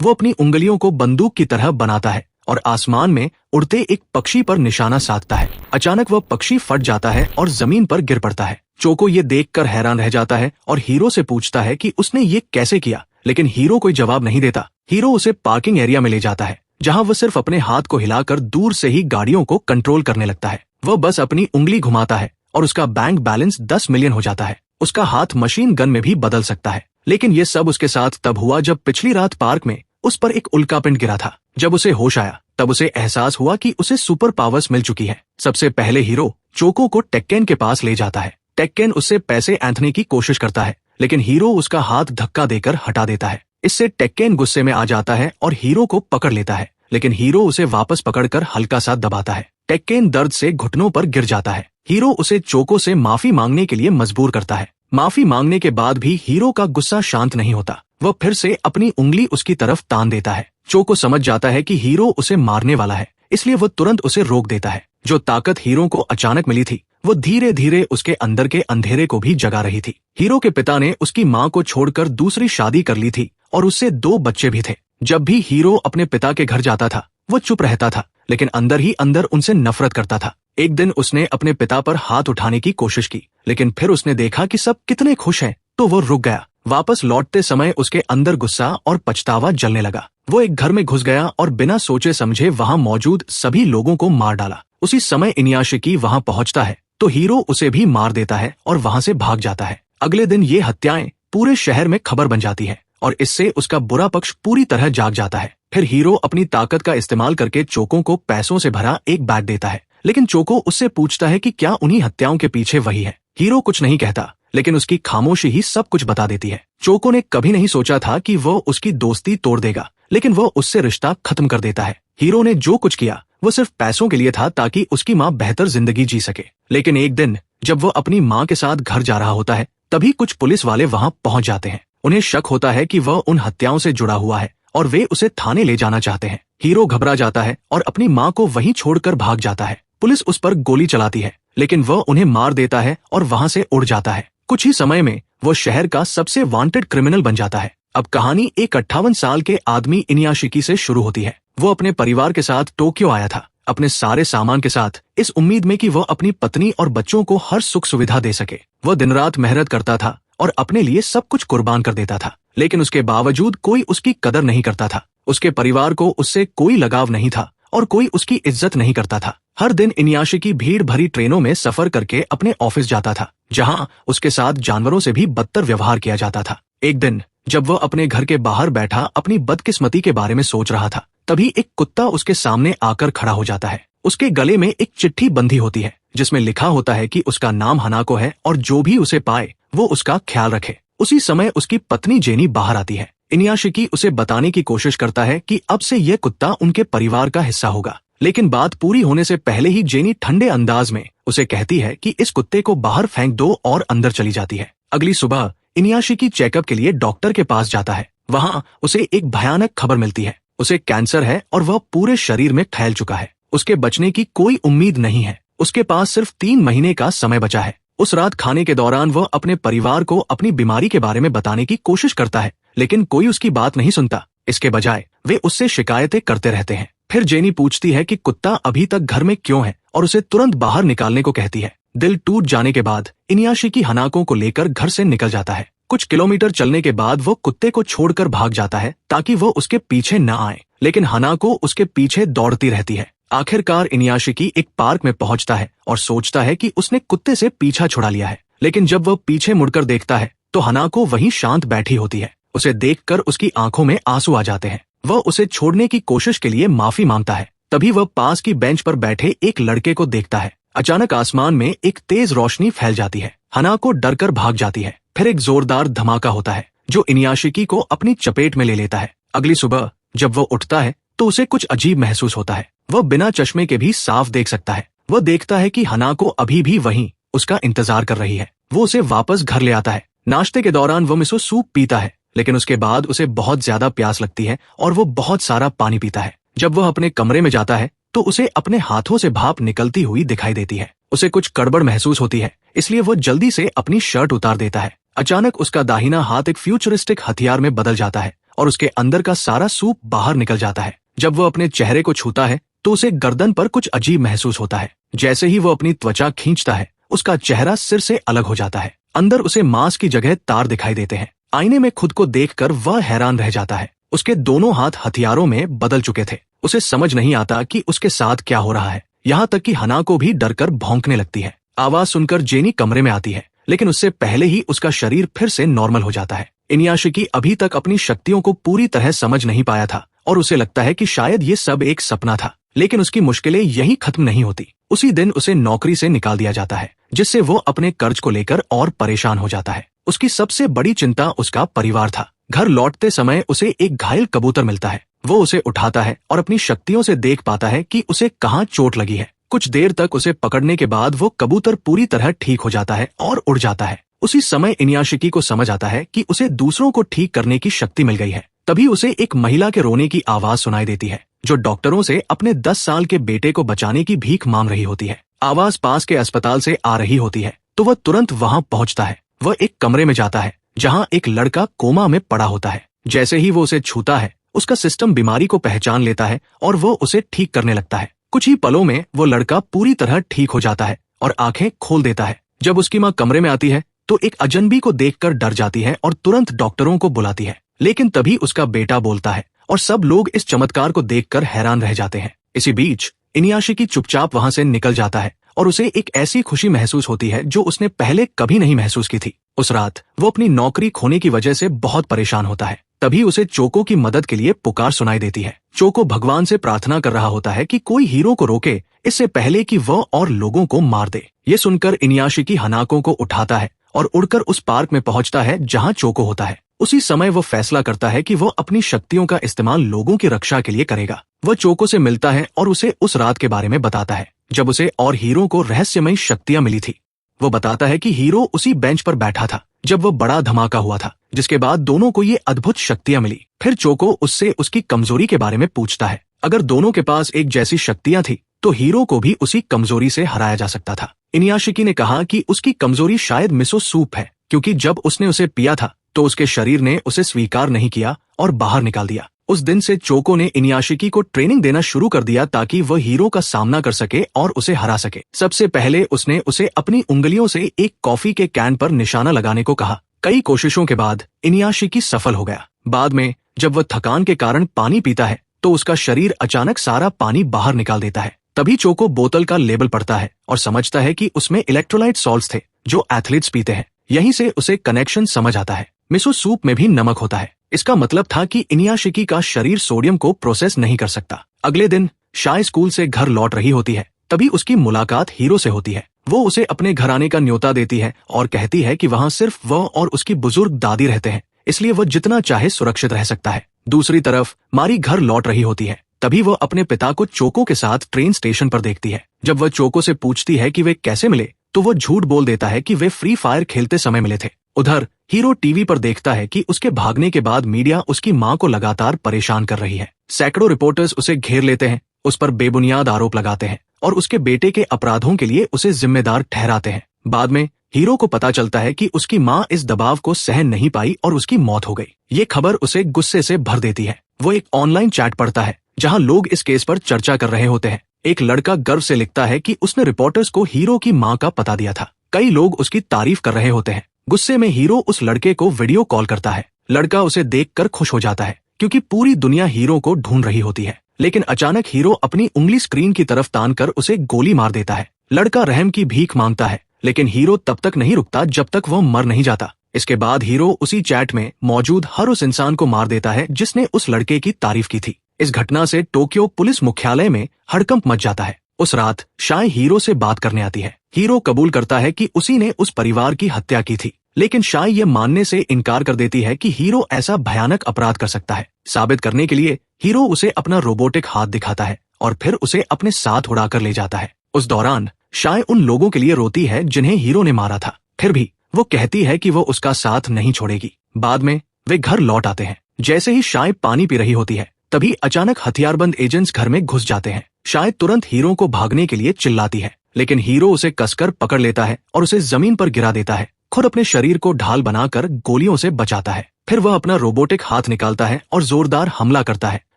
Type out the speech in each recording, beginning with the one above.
वो अपनी उंगलियों को बंदूक की तरह बनाता है और आसमान में उड़ते एक पक्षी पर निशाना साधता है। अचानक वह पक्षी फट जाता है और जमीन पर गिर पड़ता है। चोको ये देखकर हैरान रह जाता है और हीरो से पूछता है कि उसने ये कैसे किया, लेकिन हीरो कोई जवाब नहीं देता। हीरो उसे पार्किंग एरिया में ले जाता है, जहां वह सिर्फ अपने हाथ को हिलाकर दूर से ही गाड़ियों को कंट्रोल करने लगता है। वह बस अपनी उंगली घुमाता है और उसका बैंक बैलेंस 10 मिलियन हो जाता है। उसका हाथ मशीन गन में भी बदल सकता है। लेकिन ये सब उसके साथ तब हुआ जब पिछली रात पार्क में उस पर एक उल्कापिंड गिरा था। जब उसे होश आया तब उसे एहसास हुआ कि उसे सुपर पावर्स मिल चुकी है। सबसे पहले हीरो चोको को टेक्केन के पास ले जाता है। टेक्केन उससे पैसे ऐंठने की कोशिश करता है, लेकिन हीरो उसका हाथ धक्का देकर हटा देता है। इससे टेक्केन गुस्से में आ जाता है और हीरो को पकड़ लेता है, लेकिन हीरो उसे वापस पकड़कर हल्का सा दबाता है। टेक्केन दर्द से घुटनों पर गिर जाता है। हीरो उसे चोको से माफी मांगने के लिए मजबूर करता है। माफी मांगने के बाद भी हीरो का गुस्सा शांत नहीं होता। वह फिर से अपनी उंगली उसकी तरफ तान देता है। चोको समझ जाता है कि हीरो उसे मारने वाला है, इसलिए वह तुरंत उसे रोक देता है। जो ताकत हीरो को अचानक मिली थी वो धीरे धीरे उसके अंदर के अंधेरे को भी जगा रही थी। हीरो के पिता ने उसकी माँ को छोड़कर दूसरी शादी कर ली थी और उससे 2 बच्चे भी थे। जब भी हीरो अपने पिता के घर जाता था वो चुप रहता था, लेकिन अंदर ही अंदर उनसे नफरत करता था। एक दिन उसने अपने पिता पर हाथ उठाने की कोशिश की, लेकिन फिर उसने देखा कि सब कितने खुश हैं, तो वो रुक गया। वापस लौटते समय उसके अंदर गुस्सा और पछतावा जलने लगा। वो एक घर में घुस गया और बिना सोचे समझे वहां मौजूद सभी लोगों को मार डाला। उसी समय इनुयाशिकी वहां पहुंचता है तो हीरो उसे भी मार देता है और वहां से भाग जाता है। अगले दिन ये हत्याएं पूरे शहर में खबर बन जाती है और इससे उसका बुरा पक्ष पूरी तरह जाग जाता है। फिर हीरो अपनी ताकत का इस्तेमाल करके चोको को पैसों से भरा एक बैग देता है, लेकिन चोको उससे पूछता है कि क्या उन्हीं हत्याओं के पीछे वही है। हीरो कुछ नहीं कहता, लेकिन उसकी खामोशी ही सब कुछ बता देती है। चोको ने कभी नहीं सोचा था कि वो उसकी दोस्ती तोड़ देगा, लेकिन वो उससे रिश्ता खत्म कर देता है। हीरो ने जो कुछ किया वो सिर्फ पैसों के लिए था ताकि उसकी माँ बेहतर जिंदगी जी सके। लेकिन एक दिन जब वो अपनी माँ के साथ घर जा रहा होता है तभी कुछ पुलिस वाले वहां पहुंच जाते हैं। उन्हें शक होता है कि वह उन हत्याओं से जुड़ा हुआ है और वे उसे थाने ले जाना चाहते हैं। हीरो घबरा जाता है और अपनी माँ को वहीं छोड़कर भाग जाता है। पुलिस उस पर गोली चलाती है, लेकिन वह उन्हें मार देता है और वहां से उड़ जाता है। कुछ ही समय में वो शहर का सबसे वांटेड क्रिमिनल बन जाता है। अब कहानी एक 58 साल के आदमी इनुयाशिकी से शुरू होती है। वो अपने परिवार के साथ टोक्यो आया था, अपने सारे सामान के साथ, इस उम्मीद में कि वह अपनी पत्नी और बच्चों को हर सुख सुविधा दे सके। वह दिन रात मेहनत करता था और अपने लिए सब कुछ कुर्बान कर देता था, लेकिन उसके बावजूद कोई उसकी कदर नहीं करता था। उसके परिवार को उससे कोई लगाव नहीं था और कोई उसकी इज्जत नहीं करता था। हर दिन इनुयाशिकी भीड़ भरी ट्रेनों में सफर करके अपने ऑफिस जाता था, जहां उसके साथ जानवरों से भी बदतर व्यवहार किया जाता था। एक दिन जब वह अपने घर के बाहर बैठा अपनी बदकिस्मती के बारे में सोच रहा था, तभी एक कुत्ता उसके सामने आकर खड़ा हो जाता है। उसके गले में एक चिट्ठी बंधी होती है जिसमें लिखा होता है कि उसका नाम हनाको है और जो भी उसे पाए वो उसका ख्याल रखे। उसी समय उसकी पत्नी जेनी बाहर आती है। इनुयाशिकी उसे बताने की कोशिश करता है कि अब से यह कुत्ता उनके परिवार का हिस्सा होगा, लेकिन बात पूरी होने से पहले ही जेनी ठंडे अंदाज में उसे कहती है कि इस कुत्ते को बाहर फेंक दो और अंदर चली जाती है। अगली सुबह इनुयाशिकी चेकअप के लिए डॉक्टर के पास जाता है। वहां उसे एक भयानक खबर मिलती है। उसे कैंसर है और वह पूरे शरीर में फैल चुका है। उसके बचने की कोई उम्मीद नहीं है। उसके पास सिर्फ 3 महीने का समय बचा है। उस रात खाने के दौरान वह अपने परिवार को अपनी बीमारी के बारे में बताने की कोशिश करता है, लेकिन कोई उसकी बात नहीं सुनता। इसके बजाय वे उससे शिकायतें करते रहते हैं। फिर जेनी पूछती है कि कुत्ता अभी तक घर में क्यों है और उसे तुरंत बाहर निकालने को कहती है। दिल टूट जाने के बाद इनुयाशिकी हनाको को लेकर घर से निकल जाता है। कुछ किलोमीटर चलने के बाद वो कुत्ते को छोड़कर भाग जाता है ताकि वो उसके पीछे न आए, लेकिन हनाको उसके पीछे दौड़ती रहती है। आखिरकार इनुयाशिकी एक पार्क में पहुंचता है और सोचता है कि उसने कुत्ते से पीछा छुड़ा लिया है, लेकिन जब वह पीछे मुड़कर देखता है तो हनाको वहीं शांत बैठी होती है। उसे देखकर उसकी आंखों में आंसू आ जाते हैं। वह उसे छोड़ने की कोशिश के लिए माफी मांगता है। तभी वह पास की बेंच पर बैठे एक लड़के को देखता है। अचानक आसमान में एक तेज रोशनी फैल जाती है। हनाको डरकर भाग जाती है। फिर एक जोरदार धमाका होता है जो इनुयाशिकी को अपनी चपेट में ले लेता है। अगली सुबह जब वह उठता है तो उसे कुछ अजीब महसूस होता है। वह बिना चश्मे के भी साफ देख सकता है। वह देखता है कि हनाको अभी भी वहीं उसका इंतजार कर रही है। वो उसे वापस घर ले आता है। नाश्ते के दौरान वो मिसो सूप पीता है, लेकिन उसके बाद उसे बहुत ज्यादा प्यास लगती है और वो बहुत सारा पानी पीता है। जब वह अपने कमरे में जाता है तो उसे अपने हाथों से भाप निकलती हुई दिखाई देती है। उसे कुछ गड़बड़ महसूस होती है, इसलिए वो जल्दी से अपनी शर्ट उतार देता है। अचानक उसका दाहिना हाथ एक फ्यूचरिस्टिक हथियार में बदल जाता है और उसके अंदर का सारा सूप बाहर निकल जाता है। जब वह अपने चेहरे को छूता है तो उसे गर्दन पर कुछ अजीब महसूस होता है। जैसे ही वो अपनी त्वचा खींचता है उसका चेहरा सिर से अलग हो जाता है। अंदर उसे मांस की जगह तार दिखाई देते हैं। आईने में खुद को देखकर वह हैरान रह जाता है। उसके दोनों हाथ हथियारों में बदल चुके थे। उसे समझ नहीं आता कि उसके साथ क्या हो रहा है। यहाँ तक कि हना को भी डरकर भौंकने लगती है। आवाज सुनकर जेनी कमरे में आती है, लेकिन उससे पहले ही उसका शरीर फिर से नॉर्मल हो जाता है। इनुयाशिकी अभी तक अपनी शक्तियों को पूरी तरह समझ नहीं पाया था और उसे लगता है कि शायद ये सब एक सपना था, लेकिन उसकी मुश्किलें यहीं खत्म नहीं होती। उसी दिन उसे नौकरी से निकाल दिया जाता है, जिससे वो अपने कर्ज को लेकर और परेशान हो जाता है। उसकी सबसे बड़ी चिंता उसका परिवार था। घर लौटते समय उसे एक घायल कबूतर मिलता है। वो उसे उठाता है और अपनी शक्तियों से देख पाता है कि उसे कहाँ चोट लगी है। कुछ देर तक उसे पकड़ने के बाद वो कबूतर पूरी तरह ठीक हो जाता है और उड़ जाता है। उसी समय इनुयाशिकी को समझ आता है कि उसे दूसरों को ठीक करने की शक्ति मिल गई है। तभी उसे एक महिला के रोने की आवाज सुनाई देती है, जो डॉक्टरों से अपने 10 साल के बेटे को बचाने की भीख मांग रही होती है। आवाज पास के अस्पताल से आ रही होती है तो वह तुरंत वहां पहुंचता है। वह एक कमरे में जाता है जहां एक लड़का कोमा में पड़ा होता है। जैसे ही वो उसे छूता है उसका सिस्टम बीमारी को पहचान लेता है और वो उसे ठीक करने लगता है। कुछ ही पलों में वो लड़का पूरी तरह ठीक हो जाता है और आंखें खोल देता है। जब उसकी माँ कमरे में आती है तो एक अजनबी को देखकर डर जाती है और तुरंत डॉक्टरों को बुलाती है, लेकिन तभी उसका बेटा बोलता है और सब लोग इस चमत्कार को देखकर हैरान रह जाते हैं। इसी बीच इनुयाशिकी चुपचाप वहां से निकल जाता है और उसे एक ऐसी खुशी महसूस होती है जो उसने पहले कभी नहीं महसूस की थी। उस रात वो अपनी नौकरी खोने की वजह से बहुत परेशान होता है। तभी उसे चोको की मदद के लिए पुकार सुनाई देती है। चोको भगवान से प्रार्थना कर रहा होता है कि कोई हीरो को रोके इससे पहले कि वह और लोगों को मार दे। ये सुनकर इनुयाशिकी हनाको को उठाता है और उड़कर उस पार्क में पहुंचता है जहां चोको होता है। उसी समय वो फैसला करता है कि वो अपनी शक्तियों का इस्तेमाल लोगों की रक्षा के लिए करेगा। वह चोको से मिलता है और उसे उस रात के बारे में बताता है जब उसे और हीरो को रहस्यमयी शक्तियां मिली थी। वो बताता है कि हीरो उसी बेंच पर बैठा था जब वो बड़ा धमाका हुआ था, जिसके बाद दोनों को ये अद्भुत शक्तियां मिली। फिर चोको उससे उसकी कमजोरी के बारे में पूछता है। अगर दोनों के पास एक जैसी शक्तियां थी तो हीरो को भी उसी कमजोरी से हराया जा सकता था। इनुयाशिकी ने कहा कि उसकी कमजोरी शायद मिसो सूप है, क्योंकि जब उसने उसे पिया था तो उसके शरीर ने उसे स्वीकार नहीं किया और बाहर निकाल दिया। उस दिन से चोको ने इनुयाशिकी को ट्रेनिंग देना शुरू कर दिया ताकि वह हीरो का सामना कर सके और उसे हरा सके। सबसे पहले उसने उसे अपनी उंगलियों से एक कॉफी के कैन पर निशाना लगाने को कहा। कई कोशिशों के बाद इनुयाशिकी सफल हो गया। बाद में जब वह थकान के कारण पानी पीता है तो उसका शरीर अचानक सारा पानी बाहर निकाल देता है। तभी चोको बोतल का लेबल पढ़ता है और समझता है कि उसमें इलेक्ट्रोलाइट सॉल्ट्स थे जो एथलीट्स पीते हैं। यहीं से उसे कनेक्शन समझ आता है। मिसो सूप में भी नमक होता है। इसका मतलब था कि इनुयाशिकी का शरीर सोडियम को प्रोसेस नहीं कर सकता। अगले दिन शाय स्कूल से घर लौट रही होती है, तभी उसकी मुलाकात हीरो से होती है। वो उसे अपने घर आने का न्योता देती है और कहती है कि वहाँ सिर्फ वह और उसकी बुजुर्ग दादी रहते हैं, इसलिए वह जितना चाहे सुरक्षित रह सकता है। दूसरी तरफ मारी घर लौट रही होती है। तभी वह अपने पिता को चोको के साथ ट्रेन स्टेशन पर देखती है। जब वह चोको से पूछती है कि वे कैसे मिले तो वह झूठ बोल देता है कि वे फ्री फायर खेलते समय मिले थे। उधर हीरो टीवी पर देखता है कि उसके भागने के बाद मीडिया उसकी मां को लगातार परेशान कर रही है। सैकड़ों रिपोर्टर्स उसे घेर लेते हैं, उस पर बेबुनियाद आरोप लगाते हैं और उसके बेटे के अपराधों के लिए उसे जिम्मेदार ठहराते हैं। बाद में हीरो को पता चलता है कि उसकी मां इस दबाव को सहन नहीं पाई और उसकी मौत हो गई। ये खबर उसे गुस्से से भर देती है। वो एक ऑनलाइन चैट पढ़ता है जहां लोग इस केस पर चर्चा कर रहे होते हैं। एक लड़का गर्व से लिखता है कि उसने रिपोर्टर्स को हीरो की मां का पता दिया था। कई लोग उसकी तारीफ कर रहे होते हैं। गुस्से में हीरो उस लड़के को वीडियो कॉल करता है। लड़का उसे देखकर खुश हो जाता है क्योंकि पूरी दुनिया हीरो को ढूंढ रही होती है। लेकिन अचानक हीरो अपनी उंगली स्क्रीन की तरफ तानकर उसे गोली मार देता है। लड़का रहम की भीख मांगता है, लेकिन हीरो तब तक नहीं रुकता जब तक वह मर नहीं जाता। इसके बाद हीरो उसी चैट में मौजूद हर उस इंसान को मार देता है जिसने उस लड़के की तारीफ की थी। इस घटना से टोक्यो पुलिस मुख्यालय में हड़कंप मच जाता है। उस रात शाय हीरो से बात करने आती है। हीरो कबूल करता है कि उसी ने उस परिवार की हत्या की थी, लेकिन शाय ये मानने से इनकार कर देती है कि हीरो ऐसा भयानक अपराध कर सकता है। साबित करने के लिए हीरो उसे अपना रोबोटिक हाथ दिखाता है और फिर उसे अपने साथ उड़ाकर ले जाता है। उस दौरान शाय उन लोगों के लिए रोती है जिन्हें हीरो ने मारा था। फिर भी वो कहती है कि वो उसका साथ नहीं छोड़ेगी। बाद में वे घर लौट आते हैं। जैसे ही शाय पानी पी रही होती है तभी अचानक हथियारबंद एजेंट्स घर में घुस जाते हैं। शाय तुरंत हीरो को भागने के लिए चिल्लाती है, लेकिन हीरो उसे कसकर पकड़ लेता है और उसे जमीन पर गिरा देता है। खुद अपने शरीर को ढाल बनाकर गोलियों से बचाता है। फिर वह अपना रोबोटिक हाथ निकालता है और जोरदार हमला करता है,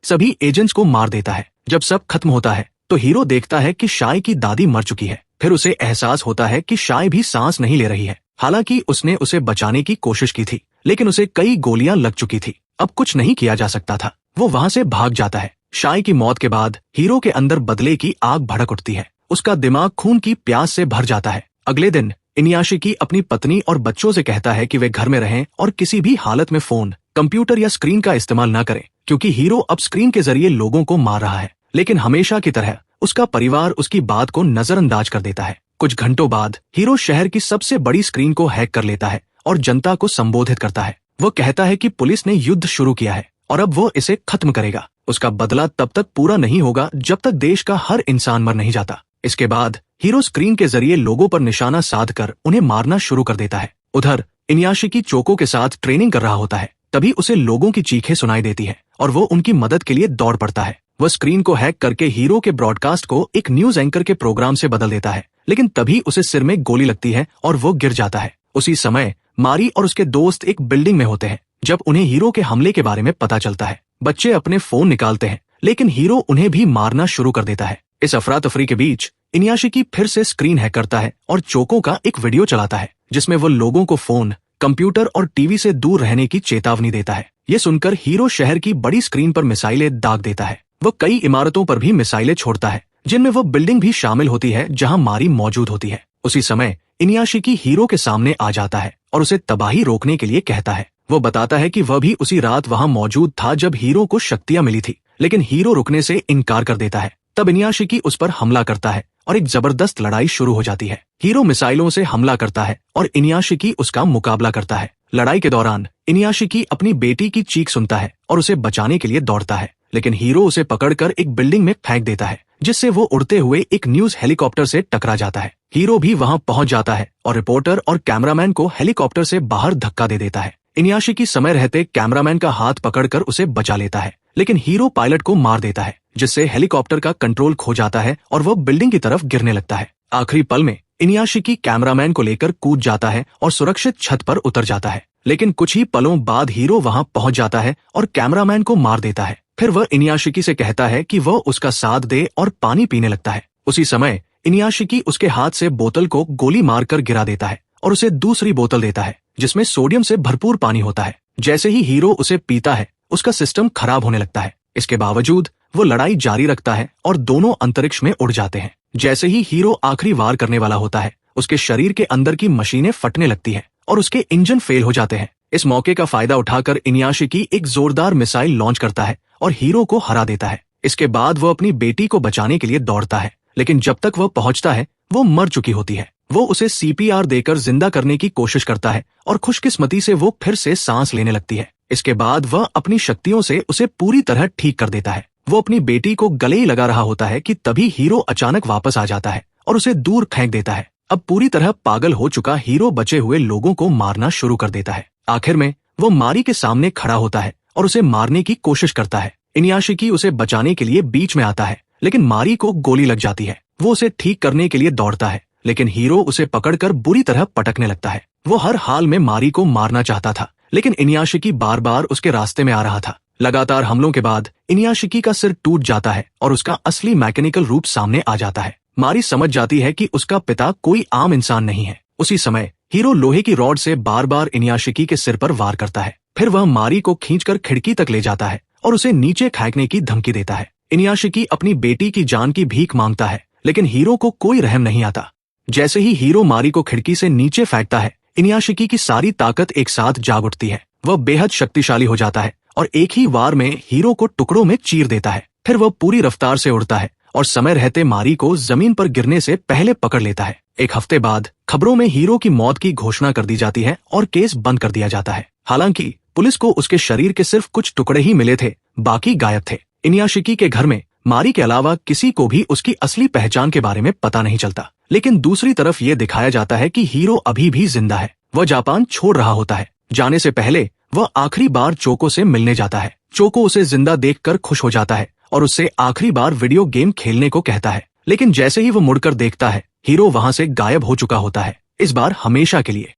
सभी एजेंट्स को मार देता है। जब सब खत्म होता है तो हीरो देखता है कि शाय की दादी मर चुकी है। फिर उसे एहसास होता है कि शाय भी सांस नहीं ले रही है। हालांकि उसने उसे बचाने की कोशिश की थी, लेकिन उसे कई गोलियां लग चुकी थी। अब कुछ नहीं किया जा सकता था। वो वहां से भाग जाता है। शाय की मौत के बाद हीरो के अंदर बदले की आग भड़क उठती है। उसका दिमाग खून की प्यास से भर जाता है। अगले दिन इनुयाशिकी अपनी पत्नी और बच्चों से कहता है कि वे घर में रहें और किसी भी हालत में फोन, कंप्यूटर या स्क्रीन का इस्तेमाल न करें, क्योंकि हीरो अब स्क्रीन के जरिए लोगों को मार रहा है। लेकिन हमेशा की तरह उसका परिवार उसकी बात को नजरअंदाज कर देता है। कुछ घंटों बाद हीरो शहर की सबसे बड़ी स्क्रीन को हैक कर लेता है और जनता को संबोधित करता है। वो कहता है कि पुलिस ने युद्ध शुरू किया है और अब वो इसे खत्म करेगा। उसका बदला तब तक पूरा नहीं होगा जब तक देश का हर इंसान मर नहीं जाता। इसके बाद हीरो स्क्रीन के जरिए लोगों पर निशाना साधकर उन्हें मारना शुरू कर देता है। उधर इनुयाशिकी चोको के साथ ट्रेनिंग कर रहा होता है। तभी उसे लोगों की चीखें सुनाई देती है और वो उनकी मदद के लिए दौड़ पड़ता है। वह स्क्रीन को हैक करके हीरो के ब्रॉडकास्ट को एक न्यूज एंकर के प्रोग्राम से बदल देता है, लेकिन तभी उसे सिर में गोली लगती है और वो गिर जाता है। उसी समय मारी और उसके दोस्त एक बिल्डिंग में होते हैं। जब उन्हें हीरो के हमले के बारे में पता चलता है, बच्चे अपने फोन निकालते हैं, लेकिन हीरो उन्हें भी मारना शुरू कर देता है। इस अफरा तफरी के बीच इनुयाशिकी फिर से स्क्रीन हैक करता है और चोको का एक वीडियो चलाता है, जिसमें वो लोगों को फोन, कंप्यूटर और टीवी से दूर रहने की चेतावनी देता है। ये सुनकर हीरो शहर की बड़ी स्क्रीन पर मिसाइलें दाग देता है। वो कई इमारतों पर भी मिसाइलें छोड़ता है, जिनमें वो बिल्डिंग भी शामिल होती है जहां मारी मौजूद होती है। उसी समय इनुयाशिकी हीरो के सामने आ जाता है और उसे तबाही रोकने के लिए कहता है। वो बताता है कि वह भी उसी रात वहां मौजूद था जब हीरो को शक्तियां मिली थी, लेकिन हीरो रुकने से इनकार कर देता है। तब इनुयाशिकी उस पर हमला करता है और एक जबरदस्त लड़ाई शुरू हो जाती है। हीरो मिसाइलों से हमला करता है और इनुयाशिकी उसका मुकाबला करता है। लड़ाई के दौरान इनुयाशिकी अपनी बेटी की चीख सुनता है और उसे बचाने के लिए दौड़ता है, लेकिन हीरो उसे पकड़कर एक बिल्डिंग में फेंक देता है, जिससे वो उड़ते हुए एक न्यूज हेलीकॉप्टर से टकरा जाता है। हीरो भी वहां पहुंच जाता है और रिपोर्टर और कैमरामैन को हेलीकॉप्टर से बाहर धक्का दे देता है। इनुयाशिकी समय रहते कैमरामैन का हाथ पकड़कर उसे बचा लेता है, लेकिन हीरो पायलट को मार देता है, जिससे हेलीकॉप्टर का कंट्रोल खो जाता है और वो बिल्डिंग की तरफ गिरने लगता है। आखिरी पल में इनुयाशिकी कैमरामैन को लेकर कूद जाता है और सुरक्षित छत पर उतर जाता है, लेकिन कुछ ही पलों बाद हीरो वहां पहुंच जाता है और कैमरामैन को मार देता है। फिर वह इनुयाशिकी से कहता है कि वह उसका साथ दे और पानी पीने लगता है। उसी समय इनुयाशिकी उसके हाथ से बोतल को गोली मारकर गिरा देता है और उसे दूसरी बोतल देता है, जिसमें सोडियम से भरपूर पानी होता है। जैसे ही हीरो उसे पीता है, उसका सिस्टम खराब होने लगता है। इसके बावजूद वो लड़ाई जारी रखता है और दोनों अंतरिक्ष में उड़ जाते हैं। जैसे ही हीरो आखिरी वार करने वाला होता है, उसके शरीर के अंदर की मशीनें फटने लगती हैं और उसके इंजन फेल हो जाते हैं। इस मौके का फायदा उठाकर इनुयाशिकी एक जोरदार मिसाइल लॉन्च करता है और हीरो को हरा देता है। इसके बाद वो अपनी बेटी को बचाने के लिए दौड़ता है, लेकिन जब तक वह पहुंचता है वो मर चुकी होती है। वो उसे सीपीआर देकर जिंदा करने की कोशिश करता है और खुशकिस्मती से वो फिर से सांस लेने लगती है। इसके बाद वह अपनी शक्तियों से उसे पूरी तरह ठीक कर देता है। वो अपनी बेटी को गले ही लगा रहा होता है कि तभी हीरो अचानक वापस आ जाता है और उसे दूर फेंक देता है। अब पूरी तरह पागल हो चुका हीरो बचे हुए लोगों को मारना शुरू कर देता है। आखिर में वो मारी के सामने खड़ा होता है और उसे मारने की कोशिश करता है। इनुयाशिकी उसे बचाने के लिए बीच में आता है, लेकिन मारी को गोली लग जाती है। वो उसे ठीक करने के लिए दौड़ता है, लेकिन हीरो उसे पकड़कर बुरी तरह पटकने लगता है। वो हर हाल में मारी को मारना चाहता था, लेकिन इनुयाशिकी बार बार उसके रास्ते में आ रहा था। लगातार हमलों के बाद इनुयाशिकी का सिर टूट जाता है और उसका असली मैकेनिकल रूप सामने आ जाता है। मारी समझ जाती है कि उसका पिता कोई आम इंसान नहीं है। उसी समय हीरो लोहे की रॉड से बार बार इनुयाशिकी के सिर पर वार करता है। फिर वह मारी को खींचकर खिड़की तक ले जाता है और उसे नीचे फेंकने की धमकी देता है। इनुयाशिकी अपनी बेटी की जान की भीख मांगता है, लेकिन हीरो को कोई रहम नहीं आता। जैसे ही हीरो मारी को खिड़की से नीचे फेंकता है, इनुयाशिकी की सारी ताकत एक साथ जाग उठती है। वह बेहद शक्तिशाली हो जाता है और एक ही वार में हीरो को टुकड़ों में चीर देता है। फिर वह पूरी रफ्तार से उड़ता है और समय रहते मारी को जमीन पर गिरने से पहले पकड़ लेता है। एक हफ्ते बाद खबरों में हीरो की मौत की घोषणा कर दी जाती है और केस बंद कर दिया जाता है। हालांकि पुलिस को उसके शरीर के सिर्फ कुछ टुकड़े ही मिले थे, बाकी गायब थे। इनुयाशिकी के घर में मारी के अलावा किसी को भी उसकी असली पहचान के बारे में पता नहीं चलता, लेकिन दूसरी तरफ ये दिखाया जाता है कि हीरो अभी भी जिंदा है। वह जापान छोड़ रहा होता है। जाने से पहले वह आखिरी बार चोको से मिलने जाता है। चोको उसे जिंदा देखकर खुश हो जाता है और उससे आखिरी बार वीडियो गेम खेलने को कहता है, लेकिन जैसे ही वो मुड़कर देखता है, हीरो वहां से गायब हो चुका होता है, इस बार हमेशा के लिए।